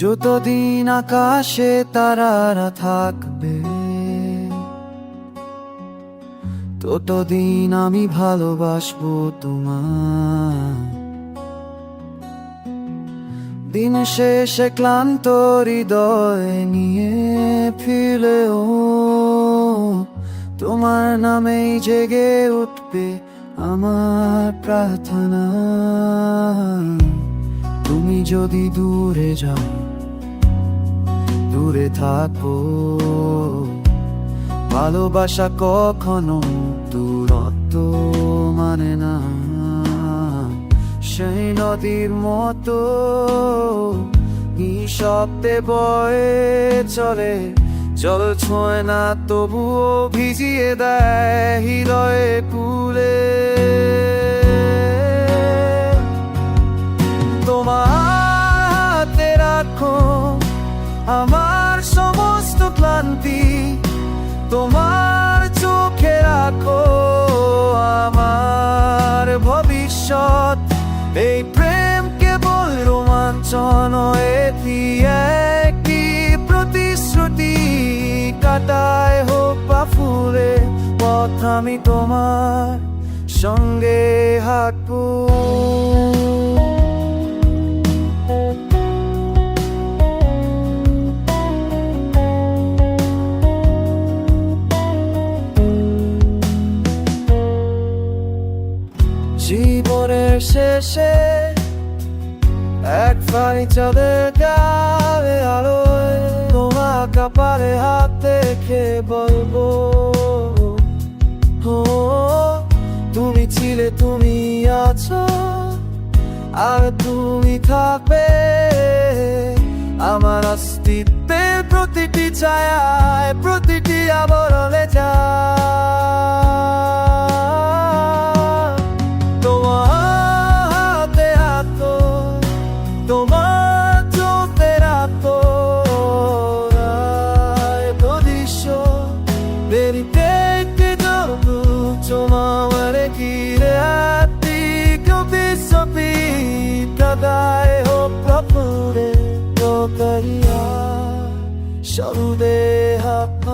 যতদিন আকাশে তারারা থাকবে ততদিন আমি ভালোবাসবো তোমায়। দিন শেষে ক্লান্ত হৃদয় নিয়ে ফিরলেও তোমার নামেই জেগে উঠবে আমার প্রার্থনা। তুমি যদি দূরে যাও, দূরে থাকো, ভালোবাসা কখনো দূরত্ব মানে না। সেই নদীর মতো নিঃশব্দে বয়ে চলে, জল ছোঁয় না তবুও ভিজিয়ে দেয় হৃদয়ে কুলে। তোমার হাতে রাখো আমার সমস্ত ক্লান্তি, তোমার চোখে রাখো আমার ভবিষ্যৎ। এই প্রেম কেবল রোমাঞ্চন, এটি একটি প্রতিশ্রুতি। কাটায় হোক বা ফুলে পথ, আমি তোমার সঙ্গে হাঁটবো। জীবনের শেষে এক ফালি চাঁদের গায়ে আলোয় তোমার কপালে হাত দেখে বলবো, ও তুমি ছিলে, তুমি আছো, আর তুমি থাকবে আমার অস্তিত্বের প্রতিটি ছায়ায়, প্রতিটি আবরণে যা। তোমার চোখে রাখো ভবিষ্যৎ, দেরিতে তোমার ঘিরে হাতি কবি সবি দাদায় হোক প্রভুরে তো করিয়া সরুদে হাত।